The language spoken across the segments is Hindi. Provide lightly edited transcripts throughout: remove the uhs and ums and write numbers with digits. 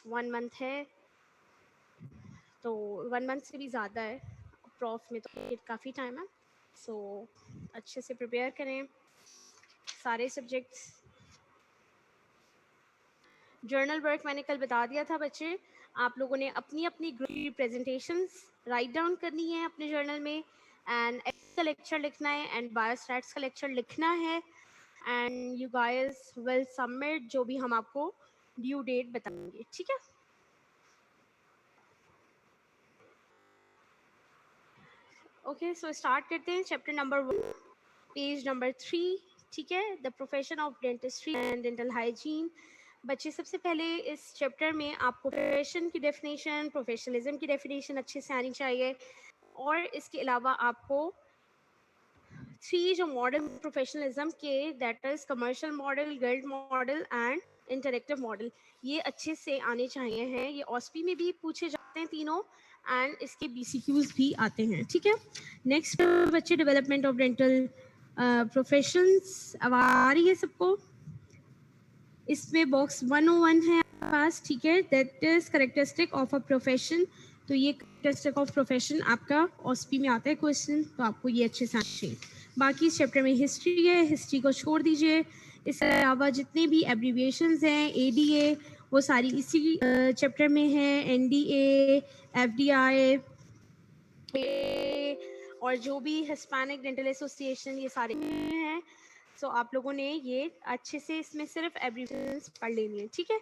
1 मंथ है, तो 1 मंथ से भी ज़्यादा है प्रॉफ में, तो ये काफ़ी टाइम है। सो अच्छे से प्रिपेयर करें सारे सब्जेक्ट्स। जर्नल वर्क मैंने कल बता दिया था बच्चे, आप लोगों ने अपनी अपनी ग्रुप प्रेजेंटेशंस राइट डाउन करनी है अपने जर्नल में, एंड का लेक्चर लिखना है एंड बायोस्टैट्स का लेक्चर लिखना है, and you guys will submit जो भी हम आपको ड्यू डेट बताएंगे, ठीक है। ओके, सो स्टार्ट करते हैं चैप्टर नंबर 1, पेज नंबर 3, ठीक है, the profession of dentistry and dental hygiene. बच्चे सबसे पहले इस चैप्टर में आपको प्रोफेशन की डेफिनेशन, प्रोफेशनलिज्म की डेफिनेशन अच्छे से आनी चाहिए, और इसके अलावा आपको 3 जो मॉडल प्रोफेशनलिज्म के, that is commercial model, guild model and interactive model, ये अच्छे से आने चाहिए हैं। ये ऑस्पी में भी पूछे जाते हैं तीनों, एंड इसके BCQs भी आते हैं, ठीक है। नेक्स्ट बच्चे डेवलपमेंट ऑफ डेंटल प्रोफेशंस, अब आ रही है सबको, इसमें बॉक्स 101 है आपके पास, ठीक है, that is characteristic of a profession. तो ये करेक्टरिस्टिक ऑफ प्रोफेशन आपका OSPI में आता है क्वेश्चन, तो आपको ये अच्छे से आना चाहिए। बाकी इस चैप्टर में हिस्ट्री है, हिस्ट्री को छोड़ दीजिए। इसके अलावा जितने भी एब्रीविएशंस हैं, ADA, वो सारी इसी चैप्टर में है, NDA, FDI और जो भी हिस्पैनिक डेंटल एसोसिएशन, ये सारे हैं। सो आप लोगों ने ये अच्छे से इसमें सिर्फ एब्रीविएशंस पढ़ लेनी है, ठीक है।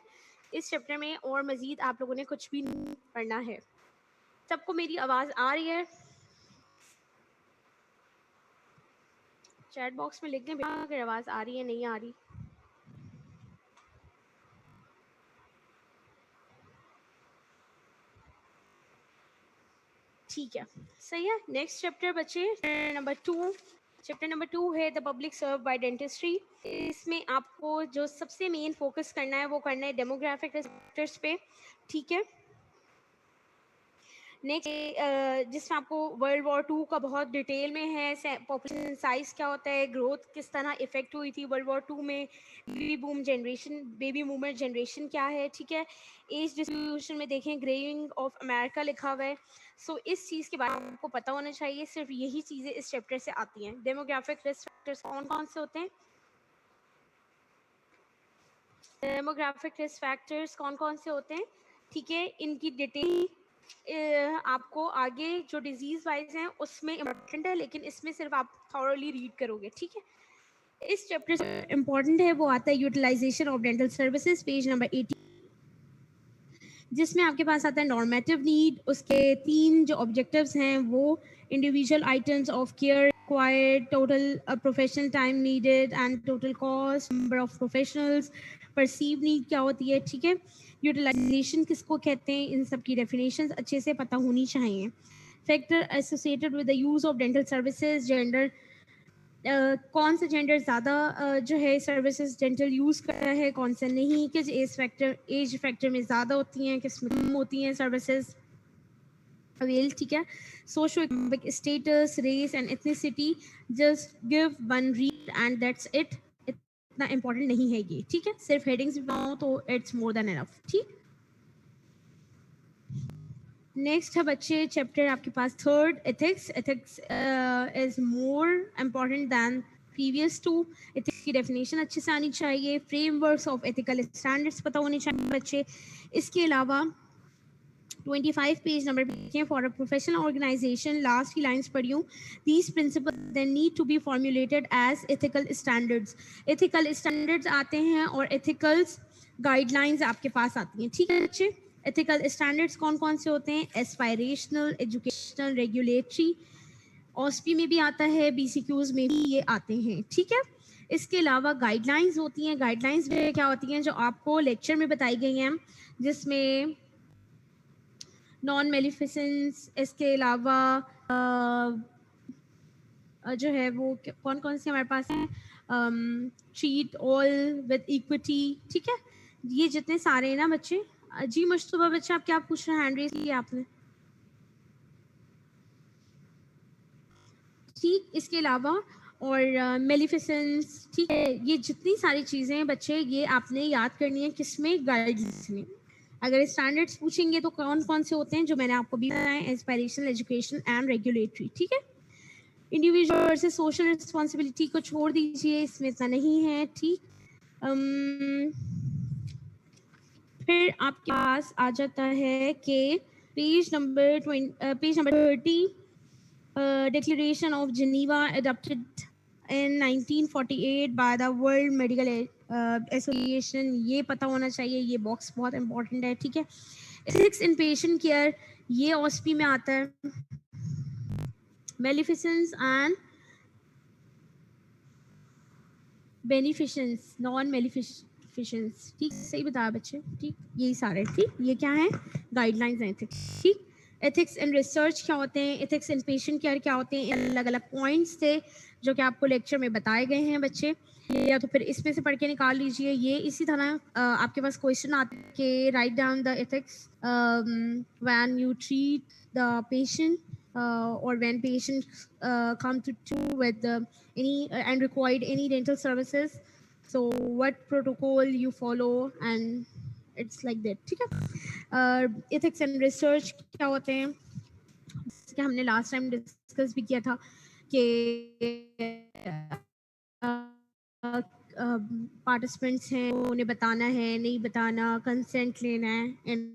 इस चैप्टर में और मज़ीद आप लोगों ने कुछ भी नहीं पढ़ना है। सबको मेरी आवाज़ आ रही है? चैट बॉक्स में लिख दें अगर आवाज़ आ रही है, नहीं आ रही। ठीक है, सही है। नेक्स्ट चैप्टर बच्चे नंबर 2, चैप्टर नंबर 2 है the public serve by dentistry. इसमें आपको जो सबसे मेन फोकस करना है वो करना है डेमोग्राफिक फैक्टर्स पे, ठीक है। नेक्स्ट जिसमें आपको वर्ल्ड वॉर 2 का बहुत डिटेल में है, पॉपुलेशन साइज क्या होता है, ग्रोथ किस तरह इफेक्ट हुई थी वर्ल्ड वॉर 2 में, बेबी बूमर जनरेशन क्या है, ठीक है। एज डिस्ट्रीब्यूशन में देखें ग्रेइंग ऑफ अमेरिका लिखा हुआ है। सो इस चीज़ के बारे में आपको पता होना चाहिए, सिर्फ यही चीज़ें इस चैप्टर से आती हैं। डेमोग्राफिक रिस्क फैक्टर्स कौन कौन से होते हैं, डेमोग्राफिक रिस्क फैक्टर्स कौन कौन से होते हैं, ठीक है, इनकी डिटेल आपको आगे जो डिजीज वाइज हैं उसमें इम्पोर्टेंट है, लेकिन इसमें सिर्फ आप थॉरली रीड करोगे, ठीक है। इस चैप्टर से इम्पोर्टेंट है वो आता है utilization of dental services, page number 80, जिसमें आपके पास आता है नॉर्मेटिव नीड। उसके 3 जो ऑब्जेक्टिव्स हैं वो individual items of care required, total professional time needed and total cost, number of professionals, perceive need क्या होती है, ठीक है, यूटिलाइजेशन किसको कहते हैं, इन सब की डेफिनेशंस अच्छे से पता होनी चाहिए। Factor associated with the use of dental services, gender, कौन सा जेंडर ज़्यादा जो है सर्विसेज डेंटल यूज़ कर रहा है, कौन सा नहीं, किस एज फैक्टर में ज़्यादा होती हैं, किस में कम होती हैं सर्विसेज अवेल, ठीक है। Socio economic status, race and ethnicity, just give one read and that's it, इतना इम्पोर्टेंट नहीं है ये, ठीक है। सिर्फ हेडिंग्स बनाओ तो इट्स मोर देन इनफ, ठीक। नेक्स्ट है बच्चे चैप्टर आपके पास third, ethics. Ethics is more important than previous two. Ethics की डेफिनेशन अच्छे से आनी चाहिए, फ्रेमवर्क्स ऑफ एथिकल स्टैंडर्ड्स पता होने चाहिए बच्चे। इसके अलावा 25 पेज नंबर पे for a professional organization, last की लाइंस पढ़ी हूँ, these principle then need to be formulated as ethical standards. Ethical standards आते हैं और एथिकल्स गाइडलाइंस आपके पास आती हैं, ठीक है बच्चे। एथिकल स्टैंडर्ड्स कौन कौन से होते हैं, एस्पायरेशनल, एजुकेशनल, रेगुलेटरी, OSPI में भी आता है, BCQs में भी ये आते हैं, ठीक है। इसके अलावा गाइडलाइंस होती हैं, गाइडलाइंस क्या होती हैं जो आपको लेक्चर में बताई गई हैं, जिसमें नॉन मेलिफिसेंस, इसके अलावा जो है वो कौन कौन से हमारे पास हैं, ट्रीट ऑल विद इक्विटी, ठीक है। ये जितने सारे हैं ना बच्चे। जी मुश्तबा बच्चे, आप क्या पूछ रहे हैं, हैंड रेज किया आपने, ठीक। इसके अलावा और मेलिफिसेंस, ठीक है, ये जितनी सारी चीज़ें हैं बच्चे ये आपने याद करनी है, किसमें, गाइडलाइंस में। अगर स्टैंडर्ड्स पूछेंगे तो कौन कौन से होते हैं, जो मैंने आपको भी बताया, एस्पिरेशनल, एजुकेशन एंड रेगुलेटरी, ठीक है। इंडिविजुअल वर्सेस सोशल रिस्पॉन्सिबिलिटी को छोड़ दीजिए, इसमें इतना नहीं है, ठीक। फिर आपके पास आ जाता है कि page number 30, Declaration of Geneva adopted in 1948 by the World Medical Association, ये पता होना चाहिए, ये बॉक्स बहुत इंपॉर्टेंट है, ठीक है। एथिक्स इन पेशेंट केयर, ये ऑस्पी में आता है। मेलिफिसेंस एंड बेनिफिशंस, नॉन मेलिफिशंस, ठीक, सही बताया बच्चे, ठीक, यही सारे, ठीक, ये क्या है, गाइडलाइंस हैं एथिक्स, ठीक। एथिक्स इन रिसर्च क्या होते हैं, एथिक्स इन पेशेंट केयर क्या होते हैं, अलग अलग पॉइंट्स थे जो कि आपको लेक्चर में बताए गए हैं बच्चे, या तो फिर इसमें से पढ़ के निकाल लीजिए। ये इसी तरह आपके पास क्वेश्चन आते हैं कि write down the ethics when you treat the patient or when patients come to with any and required any dental services, so what protocol you follow, and it's like that, ठीक है। ethics and research क्या होते हैं, जैसे कि हमने लास्ट टाइम डिस्कस भी किया था कि पार्टिसिपेंट्स हैं, उन्हें बताना है, नहीं बताना, कंसेंट लेना है एंड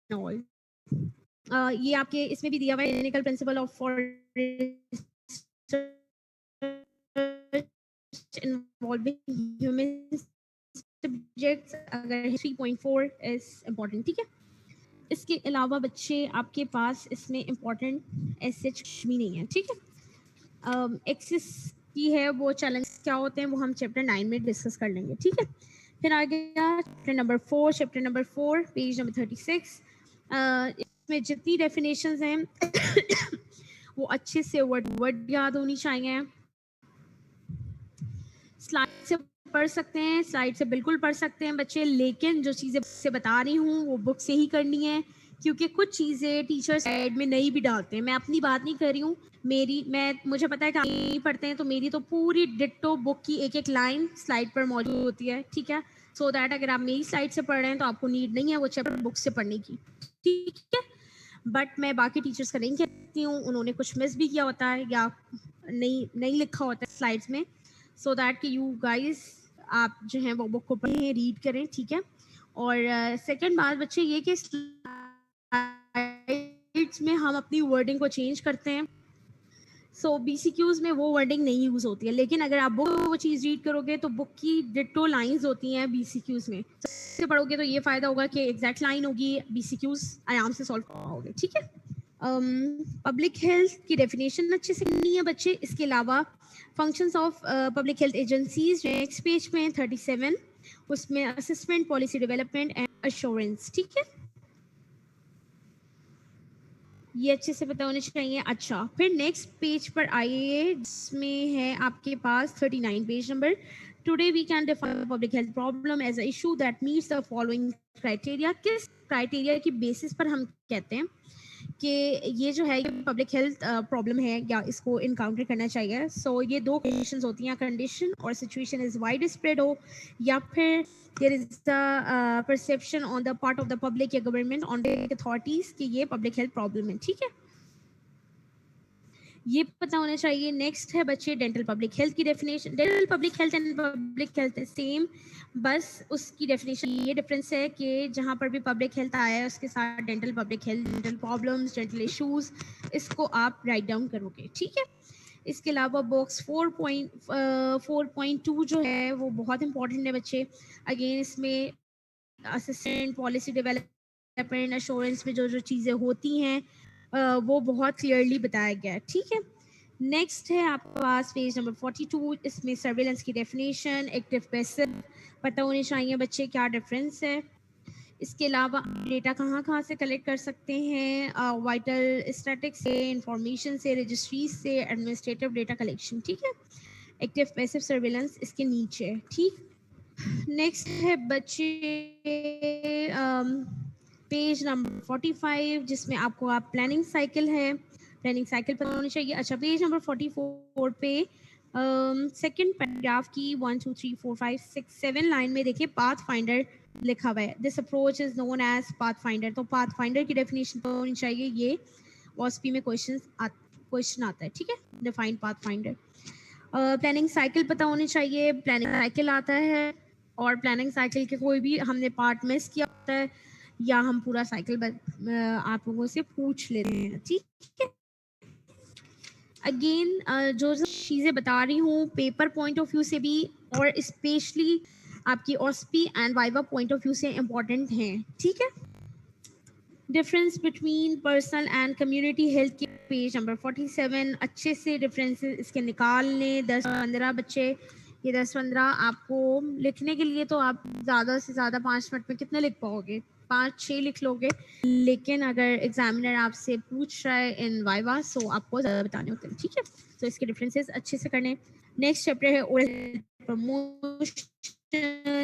ऑल। ये आपके इसमें भी दिया हुआ है, clinical principle of for involving human subjects, अगर 3.4 इज इम्पोर्टेंट, ठीक है। इसके अलावा बच्चे आपके पास इसमें इम्पोर्टेंट एसएच भी नहीं है, ठीक है। एक्सेस की है वो चैलेंज क्या होते हैं वो हम चैप्टर 9 में डिस्कस कर लेंगे, ठीक है। फिर आ गया चैप्टर नंबर 4, पेज नंबर 36। इसमें जितनी डेफिनेशंस हैं वो अच्छे से वर्ड याद होनी चाहिए। स्लाइड से पढ़ सकते हैं, स्लाइड से बिल्कुल पढ़ सकते हैं बच्चे, लेकिन जो चीज़ें से बता रही हूँ वो बुक से ही करनी है, क्योंकि कुछ चीज़ें टीचर साइड में नहीं भी डालते हैं। मैं अपनी बात नहीं कर रही हूँ, मुझे पता है कि आप नहीं पढ़ते हैं, तो मेरी तो पूरी डिट्टो बुक की एक एक लाइन स्लाइड पर मौजूद होती है, ठीक है। सो दैट अगर आप मेरी स्लाइड से पढ़ रहे हैं तो आपको नीड नहीं है वो चैप्टर बुक से पढ़ने की, ठीक है। बट मैं बाकी टीचर्स का नहीं कहती हूँ, उन्होंने कुछ मिस भी किया होता है या नहीं लिखा होता है स्लाइड्स में, सो दैट कि यू गाइस आप जो हैं वो बुक को पढ़ें, रीड करें, ठीक है। और सेकंड बात बच्चे ये कि स्लाइड्स में हम अपनी वर्डिंग को चेंज करते हैं, सो बीसीक्यूज में वो वर्डिंग नहीं यूज होती है, लेकिन अगर आप बुक वो चीज़ रीड करोगे तो बुक की डिट्टो लाइंस होती हैं बीसीक्यूज में, से पढ़ोगे तो ये फायदा होगा कि एग्जैक्ट लाइन होगी, बीसीक्यूज आराम से सॉल्व करोगे, ठीक है। पब्लिक हेल्थ की डेफिनेशन अच्छे से करनी है बच्चे। इसके अलावा functions of public health agencies next page में 37, उसमें assessment, policy development and assurance, ठीक है, ये अच्छे से पता होने चाहिए। अच्छा, फिर नेक्स्ट पेज पर आइए, जिसमें है आपके पास 39 page number. Today we can define public health problem as a issue that meets the following criteria. किस क्राइटेरिया की बेसिस पर हम कहते हैं कि ये जो है ये पब्लिक हेल्थ प्रॉब्लम है या इसको इनकाउंटर करना चाहिए। सो ये दो कंडीशंस होती हैं, कंडीशन और सिचुएशन इज वाइड स्प्रेड हो, या फिर there is the perception on the part of the public या गवर्नमेंट ऑन द अथॉरिटीज कि ये पब्लिक हेल्थ प्रॉब्लम है, ठीक है, ये पता होना चाहिए। नेक्स्ट है बच्चे डेंटल पब्लिक हेल्थ की definition. Dental public health and public health same, बस उसकी डेफिनेशन ये डिफरेंस है कि जहाँ पर भी पब्लिक हेल्थ आया है उसके साथ dental public health, dental problems, dental issues, इसको आप राइट डाउन करोगे, ठीक है। इसके अलावा बॉक्स 4.2 जो है वो बहुत इंपॉर्टेंट है बच्चे। अगेन इसमें असिस्टेंट, पॉलिसी डेवलपमेंट, एश्योरेंस में जो जो चीज़ें होती हैं वो बहुत क्लियरली बताया गया है, ठीक है। नेक्स्ट है आपके पास पेज नंबर 42, इसमें सर्वेलेंस की डेफिनेशन, एक्टिव पैसिव पता होने चाहिए बच्चे क्या डिफरेंस है। इसके अलावा डेटा कहाँ कहाँ से कलेक्ट कर सकते हैं, वाइटल स्टैटिक्स से, इंफॉर्मेशन से, रजिस्ट्रीज से, एडमिनिस्ट्रेटिव डेटा कलेक्शन, ठीक है। एक्टिव पैसिव सर्वेलेंस इसके नीचे, ठीक। नेक्स्ट है बच्चे पेज नंबर 45, जिसमें आपको आप प्लानिंग साइकिल है, प्लानिंग साइकिल पता होनी चाहिए। अच्छा, पेज नंबर 44 पे सेकंड पैराग्राफ की 1 2 3 4 5 6 7 लाइन में देखिए, पाथ फाइंडर लिखा हुआ है, this approach is known as path finder. तो पाथ फाइंडर की डेफिनेशन तो होनी चाहिए, ये OSP में क्वेश्चन आता है, ठीक है, define path finder. Planning cycle पता होनी चाहिए, प्लानिंग साइकिल आता है, और प्लानिंग साइकिल के कोई भी हमने पार्ट मिस किया होता है या हम पूरा साइकिल आप लोगों से पूछ लेते हैं, ठीक है। अगेन जो चीज़ें बता रही हूँ पेपर पॉइंट ऑफ व्यू से भी और स्पेशली आपकी OSP and viva point of view से इम्पोर्टेंट हैं, ठीक है। Difference between personal and community health के पेज नंबर 47 अच्छे से डिफरेंसेस इसके निकाल लें। 10-15 बच्चे, ये 10-15 आपको लिखने के लिए तो आप ज़्यादा से ज़्यादा 5 मिनट में कितने लिख पाओगे, 5-6 लिख लोगे, लेकिन अगर एग्जामिनर आपसे पूछ रहा है इन वाइवा सो आपको ज़्यादा बताने होते हैं, ठीक है। तो इसके डिफरेंसेस अच्छे से करने। नेक्स्ट चैप्टर है ओरल प्रमोशन।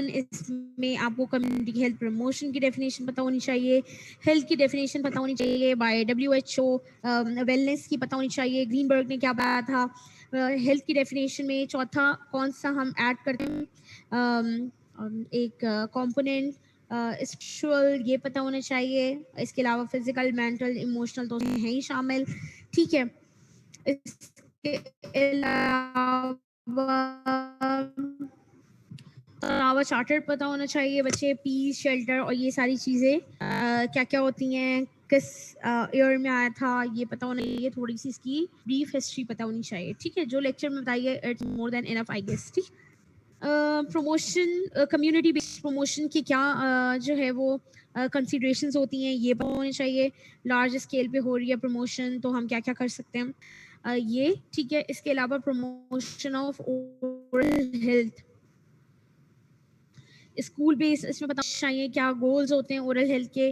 इसमें आपको कम्युनिटी हेल्थ प्रमोशन की डेफिनेशन पता होनी चाहिए, हेल्थ की डेफिनेशन पता होनी चाहिए बाय WHO, वेलनेस की पता होनी चाहिए, ग्रीनबर्ग ने क्या बताया था। हेल्थ की डेफिनेशन में चौथा कौन सा हम ऐड करते हैं, एक कंपोनेंट स्पिरिचुअल, ये पता होना चाहिए। इसके अलावा फिजिकल, मेंटल, इमोशनल तो हैं ही शामिल, ठीक है। इसके अलावा चार्टर पता होना चाहिए बच्चे, पीस, शेल्टर और ये सारी चीज़ें क्या क्या होती हैं, किस ईयर में आया था, ये पता होना चाहिए। थोड़ी सी इसकी ब्रीफ हिस्ट्री पता होनी चाहिए, ठीक है। जो लेक्चर में बताइए it's more than enough I guess, ठीक। प्रमोशन, कम्युनिटी बेस्ड प्रमोशन की क्या जो है वो कंसिडरेशंस होती हैं, ये पता होनी चाहिए। लार्ज स्केल पे हो रही है प्रमोशन तो हम क्या क्या कर सकते हैं, ये ठीक है। इसके अलावा promotion of oral health school base, इसमें पता होना चाहिए क्या गोल्स होते हैं ओरल हेल्थ के,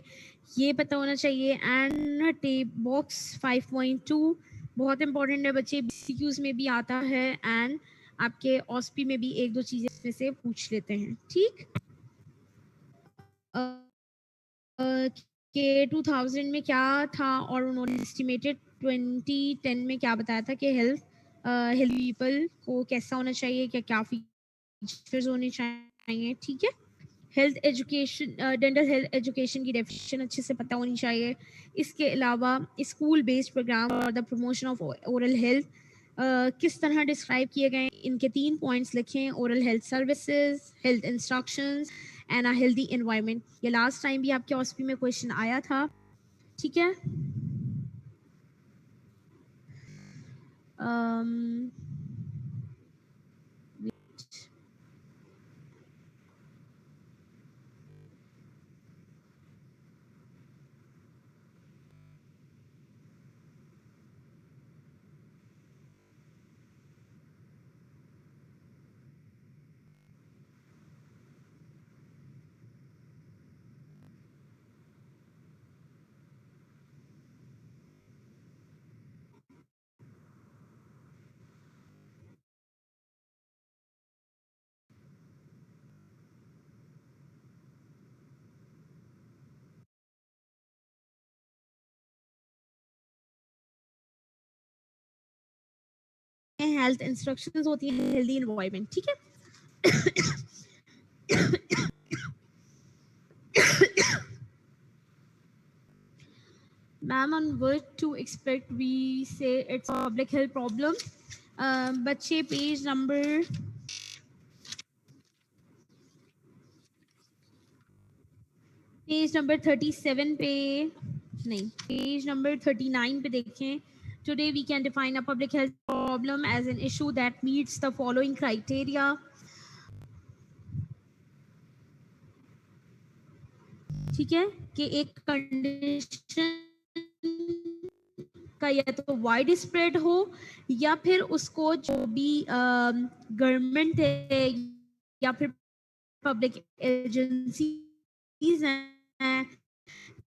ये पता होना चाहिए। एंड टेप बॉक्स 5.2 बहुत इंपॉर्टेंट है बच्चे, BCQs में भी आता है एंड आपके OSP में भी एक दो चीज़ें इसमें से पूछ लेते हैं, ठीक। के 2000 में क्या था और उन्होंने एस्टिमेटेड 2010 में क्या बताया था कि हेल्थ पीपल को कैसा होना चाहिए, क्या क्या फीचर्स होने चाहिए, ठीक है। Health education, dental health education की डेफिनेशन अच्छे से पता होनी चाहिए। इसके अलावा स्कूल बेस्ड प्रोग्राम और the promotion of oral health किस तरह डिस्क्राइब किए गए, इनके 3 पॉइंट्स लिखें, oral health services, health instructions and a healthy environment. ये लास्ट टाइम भी आपके OSP में क्वेश्चन आया था, ठीक है। um, हेल्थ इंस्ट्रक्शंस होती हैं, हेल्दी एनवायरनमेंट, ठीक है। Ma'am, on what to expect, we say it's a public health problem. बच्चे पेज नंबर 37 पे नहीं, पेज नंबर 39 पे देखें। Today we can define a public health problem as an issue that meets the following criteria. ठीक है, कि एक कंडीशन का या तो वाइड स्प्रेड हो या फिर उसको जो भी गवर्नमेंट है या फिर पब्लिक एजेंसीज हैं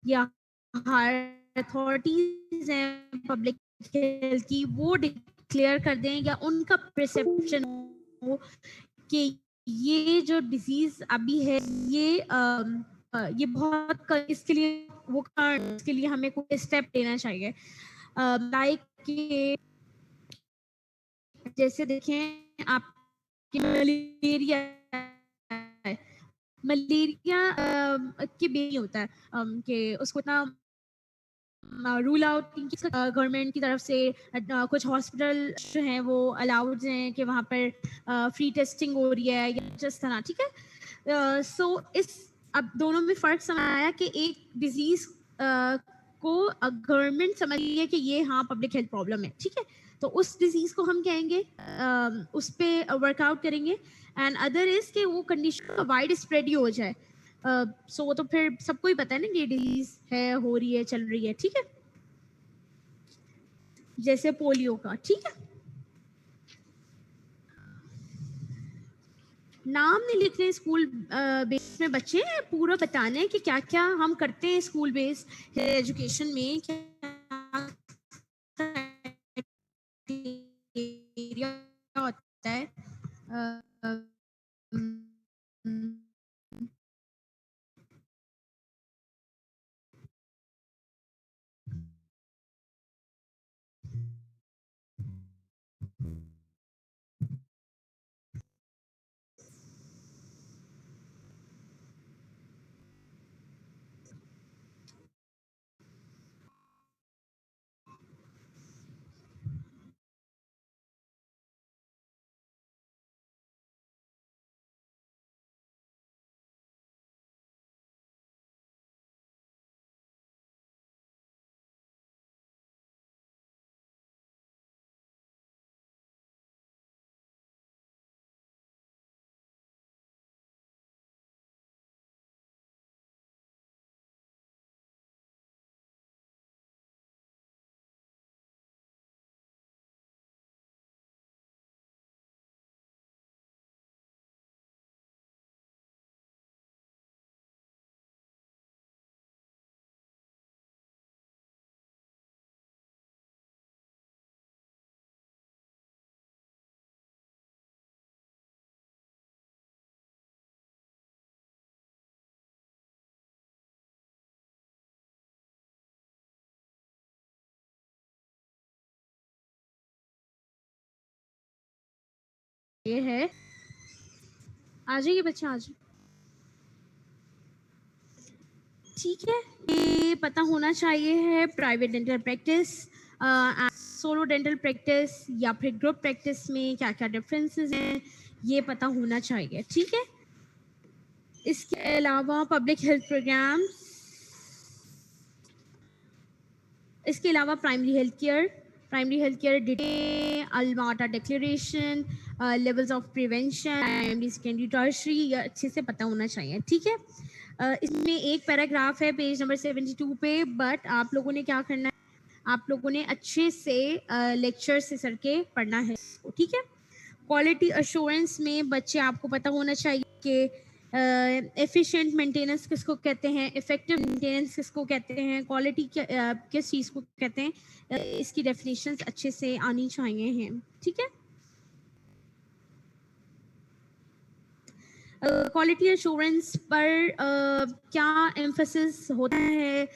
या हायर अथॉरिटीज हैं पब्लिक हेल्थ की, वो डिक्लेयर कर दें या उनका परसेप्शन हो कि ये जो डिजीज अभी है ये बहुत इसके लिए वो इसके लिए हमें कोई स्टेप लेना चाहिए। लाइक जैसे देखें आपकी मलेरिया है, मलेरिया के बेबी होता है कि उसको इतना रूल आउट गवर्नमेंट की तरफ से कुछ हॉस्पिटल जो हैं वो अलाउड हैं कि वहाँ पर फ्री टेस्टिंग हो रही है या जिस तरह, ठीक है। सो इस अब दोनों में फ़र्क समझ आया कि एक डिजीज़ को गवर्नमेंट समझ रही है कि ये हाँ पब्लिक हेल्थ प्रॉब्लम है, ठीक है। तो उस डिजीज़ को हम कहेंगे उस पर वर्कआउट करेंगे। एंड अदर इज़ कि वो कंडीशन वाइड स्प्रेड ही हो जाए। सो वो तो फिर सबको ही पता है ना कि ये डिजीज है, हो रही है, चल रही है, ठीक है। जैसे पोलियो का, ठीक है। नाम नहीं लिख रहे स्कूल बेस में, बच्चे पूरा बताना है कि क्या क्या हम करते हैं स्कूल बेस एजुकेशन में, क्या criteria होता है। अ, ये है, आ जाइए बच्चे, आ जाइए, ठीक है। ये पता होना चाहिए है private dental practice, solo dental practice या फिर ग्रुप प्रैक्टिस में क्या क्या डिफरेंसेस हैं, ये पता होना चाहिए, ठीक है। इसके अलावा पब्लिक हेल्थ प्रोग्राम्स, इसके अलावा प्राइमरी हेल्थ केयर डिटे, Alma Ata declaration, levels of prevention, primary secondary tertiary, ये अच्छे से पता होना चाहिए, ठीक है। इसमें एक पैराग्राफ है पेज नंबर 72 पे, बट आप लोगों ने क्या करना है, आप लोगों ने अच्छे से लेक्चर से सर के पढ़ना है इसको, ठीक है। क्वालिटी अश्योरेंस में बच्चे आपको पता होना चाहिए कि एफिशिएंट मेंटेनेंस किसको कहते हैं, इफेक्टिव मेंटेनेंस किसको कहते हैं, क्वालिटी किस चीज़ को कहते हैं, इसकी डेफिनेशंस अच्छे से आनी चाहिए हैं, ठीक है। क्वालिटी अश्योरेंस पर क्या एम्फेसिस होता है,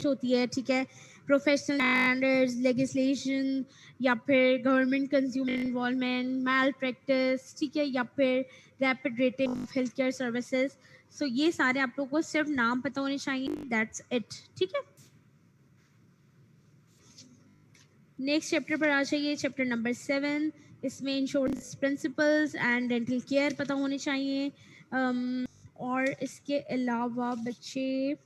होती है, ठीक है। प्रोफेशनल स्टैंडर्ड्स, लेजिस्लेशन, या फिर government consumer involvement, malpractice, ठीक है, या फिर rapid rating of health care services. So ये सारे आप लोगों को सिर्फ नाम पता होने चाहिए, दैट्स इट, ठीक है। नेक्स्ट चैप्टर पर आ जाइए, चैप्टर नंबर 7। इसमें insurance principles and dental care पता होने चाहिए। और इसके अलावा बच्चे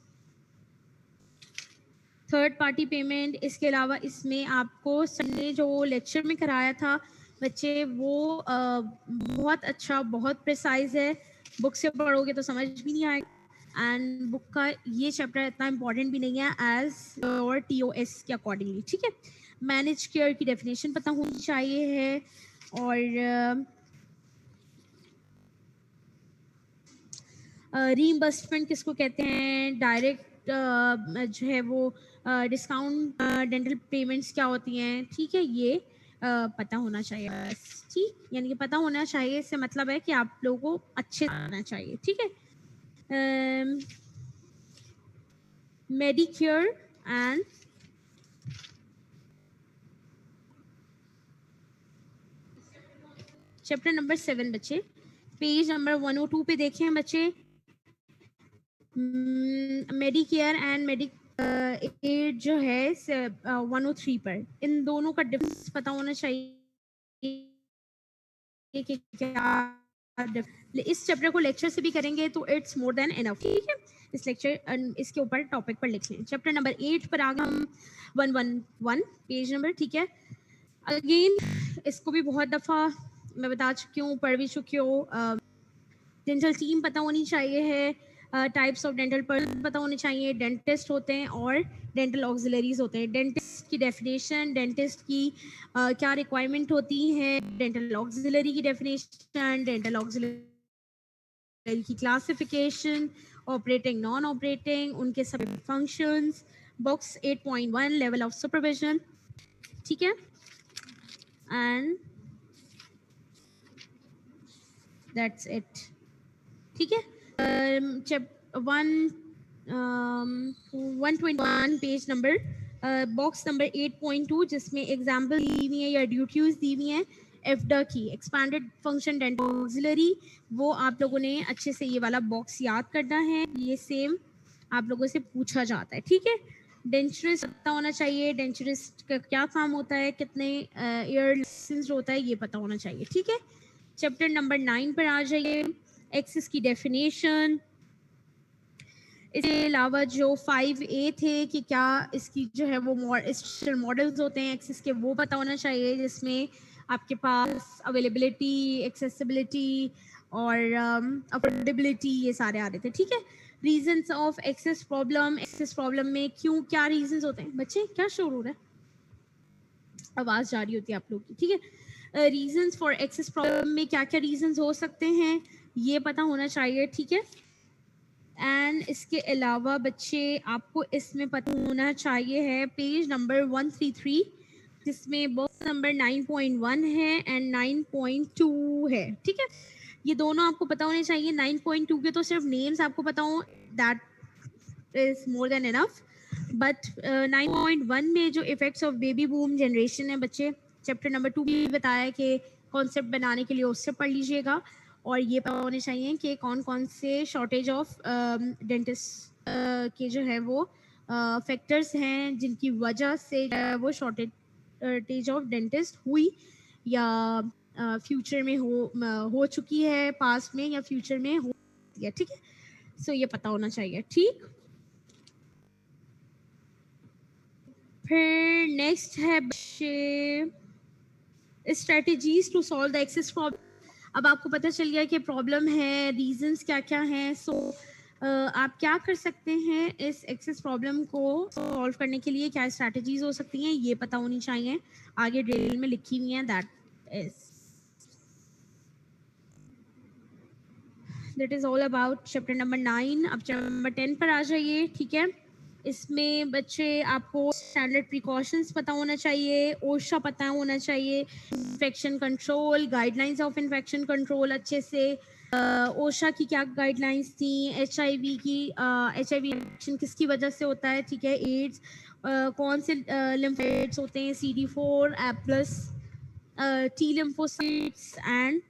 थर्ड पार्टी पेमेंट, इसके अलावा इसमें आपको सर ने जो लेक्चर में कराया था बच्चे, वो बहुत अच्छा, बहुत प्रिसाइज है। बुक से पढ़ोगे तो समझ भी नहीं आएगा, एंड बुक का ये चैप्टर इतना इंपॉर्टेंट भी नहीं है एज और TOS के अकॉर्डिंगली, ठीक है। मैनेज केयर की डेफिनेशन पता होनी चाहिए है। और रीइंबर्समेंट किसको कहते हैं, डायरेक्ट जो है वो डिस्काउंट डेंटल पेमेंट्स क्या होती हैं, ठीक है। ये पता होना चाहिए बस, ठीक, यानी कि पता होना चाहिए, इससे मतलब है कि आप लोगों को अच्छे से आना चाहिए, ठीक है। मेडिकेयर एंड चैप्टर नंबर 7 बच्चे, पेज नंबर 102 पे देखें बच्चे, मेडिकेयर एंड एड जो है 103 पर, इन दोनों का डिफरेंस पता होना चाहिए कि क्या इस चैप्टर को लेक्चर से भी करेंगे तो इट्स मोर देन इनफ, ठीक है। इस लेक्चर इसके ऊपर टॉपिक पर लिख लें। चैप्टर नंबर 8 पर आ गए हम, 111 पेज नंबर, ठीक है। अगेन इसको भी बहुत दफ़ा मैं बता चुकी हूँ, पढ़ भी चुकी हूँ। डेंटल टीम पता होनी चाहिए है, टाइप्स ऑफ डेंटल पर्सन पता होने चाहिए, डेंटिस्ट होते हैं और डेंटल ऑक्सिलरीज होते हैं। डेंटिस्ट की डेफिनेशन, डेंटिस्ट की क्या रिक्वायरमेंट होती है, डेंटल ऑक्सिलरी की डेफिनेशन, डेंटल ऑक्सिलरी की क्लासिफिकेशन, ऑपरेटिंग नॉन ऑपरेटिंग, उनके सब functions, box 8.1 level of supervision, ठीक है। एंड दैट्स इट, ठीक है। One 121 page number, box number 8.2 जिसमें एग्जाम्पल दी हुई है या ड्यूटीज दी हुई हैं एफडा की, एक्सपैंडेड फंक्शन डेंटल ऑक्सिलरी, वो आप लोगों ने अच्छे से ये वाला बॉक्स याद करना है, ये सेम आप लोगों से पूछा जाता है, ठीक है। डेंचरिस्ट पता होना चाहिए, डेंचरिस्ट का क्या काम होता है, कितने ईयर लाइसेंस होता है, ये पता होना चाहिए, ठीक है। चैप्टर नंबर 9 पर आ जाइए, एक्सिस की डेफिनेशन, इसके अलावा जो 5A थे कि क्या इसकी जो है वो मॉडल्स होते हैं एक्सेस के, वो पता होना चाहिए, जिसमें आपके पास अवेलेबिलिटी, एक्सेसिबिलिटी और अफोर्डेबिलिटी ये सारे आ रहे थे, ठीक है। रीजंस ऑफ एक्सेस प्रॉब्लम में क्यों क्या रीजंस होते हैं बच्चे, क्या शोर हो रहा है, आवाज़ जा रही होती है आप लोग की, ठीक है। रीजंस फॉर एक्सेस प्रॉब्लम में क्या क्या रीजंस हो सकते हैं ये पता होना चाहिए, ठीक है। एंड इसके अलावा बच्चे आपको इसमें पता होना चाहिए है पेज नंबर 133 जिसमें बॉक्स नंबर 9.1 है एंड 9.2 है, ठीक है। ये दोनों आपको पता होने चाहिए। 9.2 के तो सिर्फ नेम्स आपको पता हो, that is more than enough, but 9.1 में जो effects of baby boom generation है बच्चे, चैप्टर नंबर 2 भी बताया है कि कॉन्सेप्ट बनाने के लिए उससे पढ़ लीजिएगा, और ये पता होने चाहिए कि कौन कौन से शॉर्टेज ऑफ डेंटिस्ट के जो है वो फैक्टर्स हैं जिनकी वजह से वो शॉर्टेज ऑफ डेंटिस्ट हुई या फ्यूचर में हो चुकी है, पास्ट में या फ्यूचर में हो, ठीक है। सो ये पता होना चाहिए, ठीक। फिर नेक्स्ट है बच्चे strategies to solve the access problem. अब आपको पता चल गया कि प्रॉब्लम है, रीजंस क्या क्या हैं, सो आप क्या कर सकते हैं इस एक्सेस प्रॉब्लम को सॉल्व करने के लिए, क्या स्ट्रेटजीज हो सकती हैं ये पता होनी चाहिए, आगे डिटेल में लिखी हुई हैं, that is all about chapter number 9। अब चैप्टर नंबर 10 पर आ जाइए, ठीक है। इसमें बच्चे आपको स्टैंडर्ड प्रिकॉशंस पता होना चाहिए, ओशा पता होना चाहिए, infection control, guidelines of infection control अच्छे से, ओशा की क्या गाइडलाइंस थी, HIV की, HIV इन्फेक्शन किसकी वजह से होता है, ठीक है, एड्स, कौन से लिम्फोसाइट्स होते हैं, CD4 plus T lymphocytes and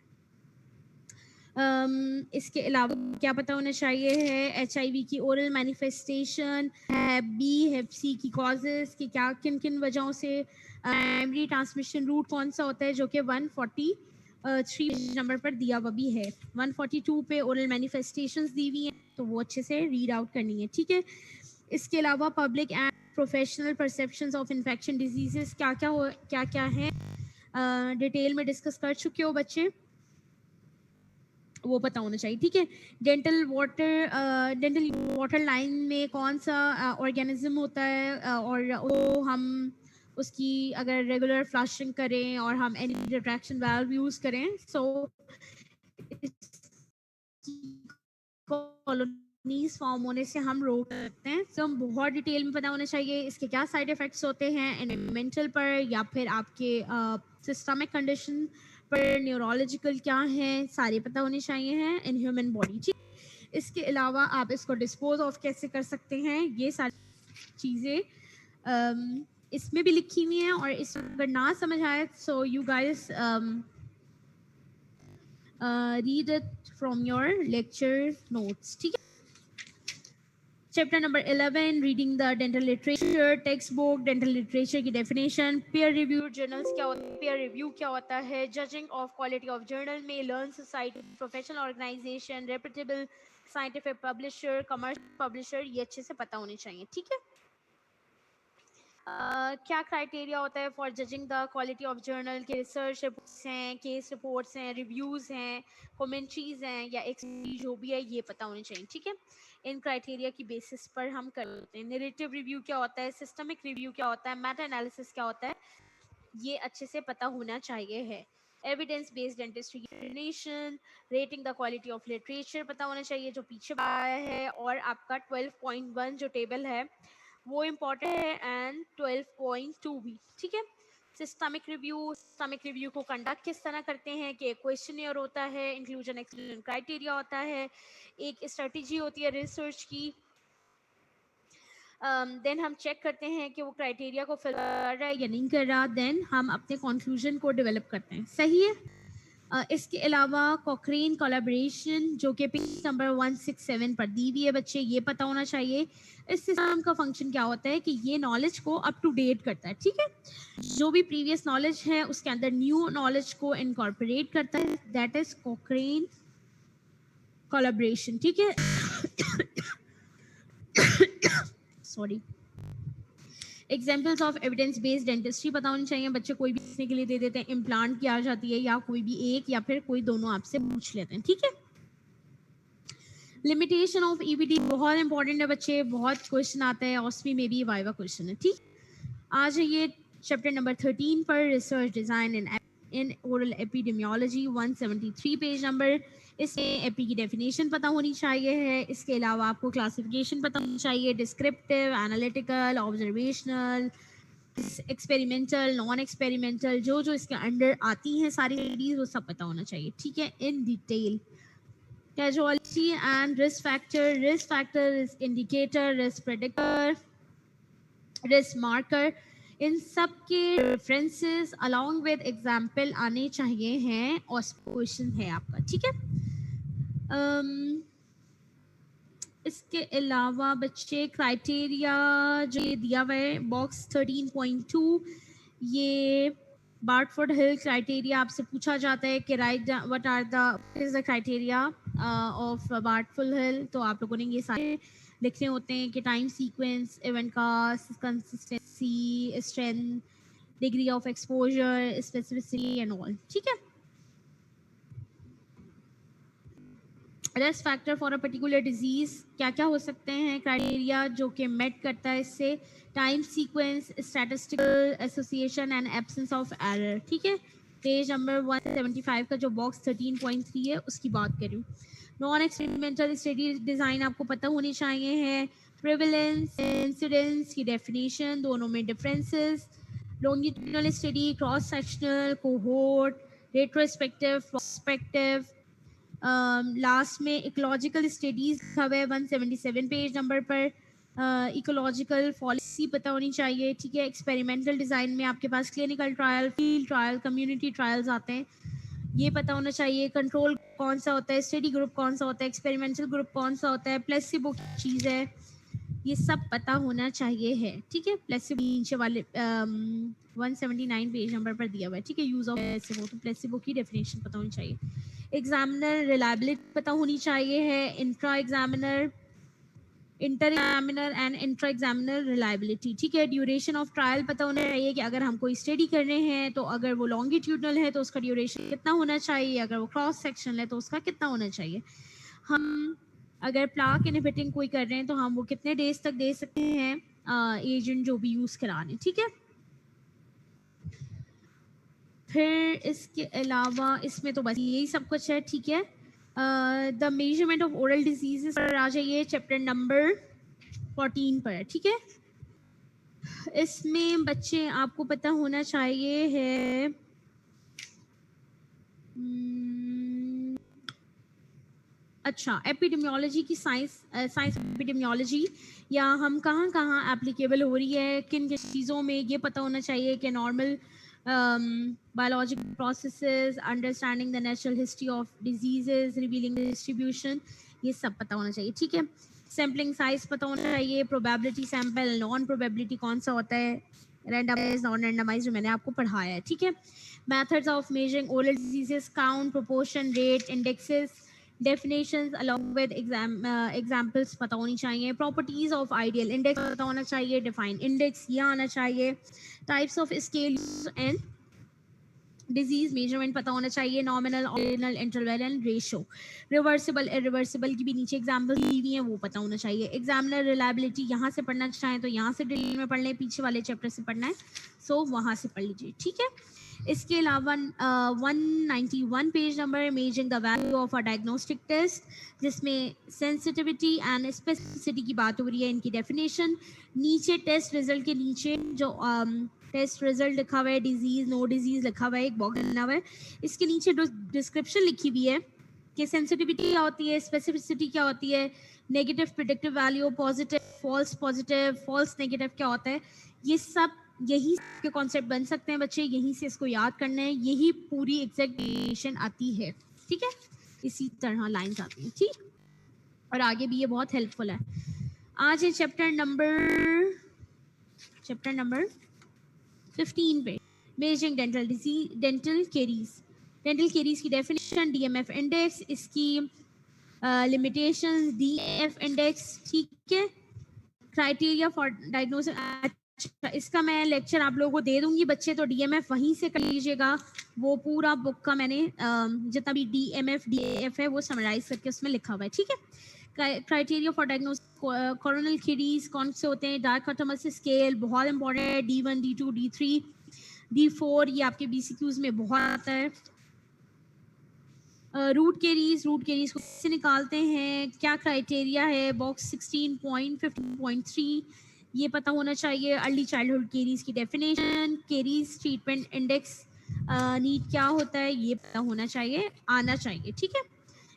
इसके अलावा क्या पता होना चाहिए है HIV की ओरल मैनिफेस्टेशन, हैप बी हैप सी की कॉजेज कि क्या किन किन वजहों से, प्राइमरी ट्रांसमिशन रूट कौन सा होता है जो कि 143 नंबर पर दिया हुआ भी है, 142 पे ओरल मैनिफेस्टेशंस दी हुई हैं तो वो अच्छे से रीड आउट करनी है, ठीक है। इसके अलावा public and professional perceptions of infection diseases क्या क्या है, डिटेल में डिस्कस कर चुके हो बच्चे, वो पता होना चाहिए, ठीक है। डेंटल वाटर लाइन में कौन सा ऑर्गेनिज्म होता है, और वो हम उसकी अगर रेगुलर फ्लशिंग करें और हम एनी रिट्रैक्शन वाल्व यूज़ करें, सो कॉलोनीज फॉर्म होने से हम रोक सकते हैं। तो हम बहुत डिटेल में पता होना चाहिए इसके क्या साइड इफ़ेक्ट्स होते हैं एनवायरमेंटल पर या फिर आपके सिस्टमिक कंडीशन पर, न्यूरोलॉजिकल क्या है, सारे पता होने चाहिए हैं इन ह्यूमन बॉडी, ठीक। इसके अलावा आप इसको डिस्पोज ऑफ कैसे कर सकते हैं, ये सारी चीज़ें इसमें भी लिखी हुई हैं, और इस अगर ना समझ आए so you guys read it from your lecture notes, ठीक है। Chapter number 11, reading the dental literature, text book, dental literature की डेफिनेशन, पेयर रिव्यू जर्नल्स क्या होता है, पेयर रिव्यू क्या होता है, judging of quality of journal में, learn society, professional organisation, reputable scientific publisher, commercial publisher, ये अच्छे से पता होने चाहिए, ठीक है। क्या क्राइटेरिया होता है for judging the quality of journal के, रिसर्च रिपोर्ट्स हैं, केस रिपोर्ट्स हैं, रिव्यूज़ हैं, कमेंट्रीज हैं या एक्सपीरियंस जो भी है ये पता होने चाहिए, ठीक है। इन क्राइटेरिया की बेसिस पर हम करते हैं। नैरेटिव रिव्यू क्या होता है, सिस्टमिक रिव्यू क्या होता है, मेटा एनालिसिस क्या होता है, ये अच्छे से पता होना चाहिए है। एविडेंस बेस्ड डेंटिस्ट्री की definition, rating the quality of literature पता होना चाहिए जो पीछे आया है, और आपका 12.1 जो टेबल है वो इम्पोर्टेंट है, एंड 12.2 भी, ठीक है। सिस्टमिक रिव्यू को कंडक्ट किस तरह करते हैं कि एक क्वेश्चनियर होता है, इंक्लूजन एक्सक्लूजन क्राइटेरिया होता है, एक स्ट्रेटजी होती है रिसर्च की, देन हम चेक करते हैं कि वो क्राइटेरिया को फिल कर रहा है या नहीं कर रहा, देन हम अपने कंक्लूजन को डेवलप करते हैं, सही है। इसके अलावा कॉकरेन कोलैबोरेशन जो कि पेज नंबर 167 पर दी हुई है बच्चे, ये पता होना चाहिए इस सिस्टम का फंक्शन क्या होता है कि ये नॉलेज को अप टू डेट करता है, ठीक है। जो भी प्रीवियस नॉलेज है उसके अंदर न्यू नॉलेज को इनकॉर्पोरेट करता है, दैट इज कॉकरेन कोलैबोरेशन, ठीक है। Sorry. Examples of evidence based dentistry पता होनी चाहिए बच्चे, कोई भी सीखने के लिए दे देते हैं, इम्प्लांट की आ जाती है या कोई भी एक या फिर कोई दोनों आपसे पूछ लेते हैं, ठीक है। लिमिटेशन ऑफ ईबीडी बहुत इंपॉर्टेंट है बच्चे, बहुत क्वेश्चन आता है, ऑस्पी में भी वाइवा क्वेश्चन है, ठीक। आ जाइए चैप्टर नंबर 13 पर, research design in oral epidemiology, 173 page number. इसमें एपी की डेफिनेशन पता होनी चाहिए है, इसके अलावा आपको क्लासिफिकेशन पता होनी चाहिए, descriptive, analytical, observational, experimental, non experimental, जो जो इसके अंडर आती हैं सारी स्टडीज वो सब पता होना चाहिए, ठीक है, in detail. Casualty and risk factor. Risk factor is indicator, risk predictor, risk marker. इन सब के रेफरेंसेस अलॉन्ग विद एग्जाम्पल आने चाहिए हैं, और क्वेश्चन है आपका, ठीक है। इसके अलावा बच्चे क्राइटेरिया जो ये दिया हुआ है बॉक्स 13.2, ये बार्टफोर्ड हिल क्राइटेरिया आपसे पूछा जाता है कि right what are the criteria of Bradford Hill, तो आप लोगों ने ये सारे लिखने होते हैं कि time sequence, event cast, consistency, strength, degree of exposure, specificity and all, ठीक है। Risk factor for a particular disease क्या क्या हो सकते हैं, क्राइटेरिया जो कि मेट करता है इससे, time sequence, statistical association and absence of error, ठीक है। पेज नंबर 175 का जो बॉक्स 13.3 है उसकी बात करूँ। नॉन एक्सपेरिमेंटल स्टडी डिजाइन आपको पता होनी चाहिए है, प्रिवेलेंस, इंसिडेंस की डेफिनेशन, दोनों में differences, longitudinal study, cross sectional, cohort, retrospective, prospective, last में इकोलॉजिकल स्टडीज लिखा हुआ है 177 पेज नंबर पर। इकोलॉजिकल पॉलिसी पता होनी चाहिए, ठीक है। एक्सपेरिमेंटल डिज़ाइन में आपके पास clinical trial, field trial, community trials आते हैं, ये पता होना चाहिए। कंट्रोल कौन सा होता है, स्टडी ग्रुप कौन सा होता है, एक्सपेरिमेंटल ग्रुप कौन सा होता है, प्लेसिबो की चीज़ है, ये सब पता होना चाहिए है, ठीक है। प्लेसिबो नीचे वाले 179 पेज नंबर पर दिया हुआ है, ठीक है। यूज ऑफ प्लेसिबो, तो प्लेसिबो की डेफिनेशन पता होनी चाहिए। एग्जामिनर रिलायबिलिटी पता होनी चाहिए है, inter examiner and intra examiner reliability, ठीक है। ड्यूरेशन ऑफ ट्रायल पता होना चाहिए कि अगर हम कोई स्टडी कर रहे हैं तो अगर वो लॉन्गिट्यूडनल है तो उसका ड्यूरेशन कितना होना चाहिए, अगर वो क्रॉस सेक्शन है तो उसका कितना होना चाहिए। हम अगर प्लाक इनहिबिटिंग कोई कर रहे हैं तो हम वो कितने डेज तक दे सकते हैं एजेंट जो भी यूज करा रहे हैं, ठीक है। फिर इसके अलावा इसमें तो बस यही सब कुछ है, ठीक है। The measurement of oral diseases पर आ जाइए, चैप्टर नंबर 14 पर, ठीक है। इसमें बच्चे आपको पता होना चाहिए है अच्छा, एपिडेमियोलॉजी की साइंस एपिडेमियोलॉजी या हम कहाँ कहाँ एप्लीकेबल हो रही है, किन किन चीज़ों में, ये पता होना चाहिए कि normal biological processes, understanding the natural history of diseases, revealing the distribution, ये सब पता होना चाहिए. ठीक है. सैम्पलिंग साइज पता होना चाहिए, प्रोबेबिलिटी सैंपल, नॉन प्रोबेबिलिटी कौन सा होता है, रैंडमाइज, नॉन रैंडमाइज, जो मैंने आपको पढ़ाया है. ठीक है. Methods of measuring oral diseases, count, proportion, rate, indexes, definitions along with examples पता होनी चाहिए. properties of ideal index पता होना चाहिए. define index ये आना चाहिए. types of scale and disease measurement पता होना चाहिए. Nominal, ordinal, interval and ratio. Reversible, irreversible की भी नीचे एग्जाम्पल दी हुई है, वो पता होना चाहिए. एग्जामिनर रिलायबिलिटी, यहाँ से पढ़ना चाहें तो यहाँ से डिटेल में पढ़ लें, पीछे वाले चैप्टर से पढ़ना है सो वहाँ से पढ़ लीजिए. ठीक है. इसके अलावा 191 page number, measuring the value of a diagnostic test, जिसमें सेंसिटिविटी एंड स्पेसिफिसिटी की बात हो रही है. इनकी डेफिनेशन नीचे टेस्ट रिजल्ट के नीचे जो टेस्ट रिजल्ट लिखा हुआ है, डिजीज, नो डिजीज लिखा हुआ है, एक बॉक्स बना हुआ है, इसके नीचे डिस्क्रिप्शन लिखी हुई है कि सेंसिटिविटी क्या होती है, स्पेसिफिसिटी क्या होती है, negative predictive value, positive, false negative क्या होता है. ये सब यही के कॉन्सेप्ट बन सकते हैं बच्चे, यहीं से इसको याद करना है, यही पूरी एग्जैक्ट डेफिनेशन आती है. ठीक है. इसी तरह लाइंस आती हैं. ठीक. और आगे भी ये बहुत हेल्पफुल है. आज है चैप्टर नंबर 15 पे, measuring dental disease, dental caries की डेफिनेशन, डीएमएफ इंडेक्स, इसकी लिमिटेशंस, डीएफ इंडेक्स. ठीक है. Criteria for diagnosis. अच्छा, इसका मैं लेक्चर आप लोगों को दे दूंगी बच्चे, तो डीएमएफ वहीं से कर लीजिएगा. वो पूरा बुक का मैंने जितना भी डीएमएफ डीएफ है वो समराइज करके उसमें लिखा हुआ है. ठीक है. Criteria for diagnosis, coronal caries कौन से होते हैं, डायकोटोमस स्केल बहुत इंपॉर्टेंट है, D1, D2, D3, D4, ये आपके बीसीक्यूज में बहुत आता है. रूट केरीज को कैसे निकालते हैं, क्या क्राइटेरिया है, बॉक्स 16.15.3 ये पता होना चाहिए. अर्ली चाइल्डहुड केरीज की definition, caries treatment index need क्या होता है, ये पता होना चाहिए, आना चाहिए. ठीक है.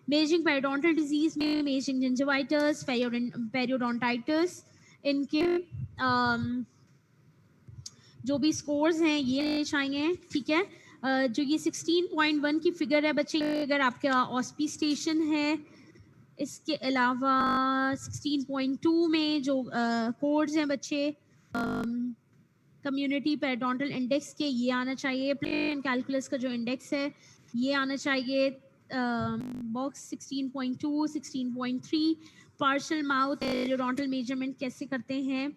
मेजरिंग पेरियोडोंटल डिजीज में मेजरिंग जिंजिवाइटिस, पेरियोडोंटाइटिस, इनके जो भी स्कोर्स हैं ये चाहिए. ठीक है. जो ये 16.1 की फिगर है बच्चे, अगर आपका ऑस्पी स्टेशन है. इसके अलावा 16.2 में जो कोड्स हैं बच्चे, कम्युनिटी पेरियोडोंटल इंडेक्स के, ये आना चाहिए. प्लेन कैलकुलस का जो इंडेक्स है ये आना चाहिए. Box 16.2, 16.3, partial mouth periodontal measurement कैसे करते हैं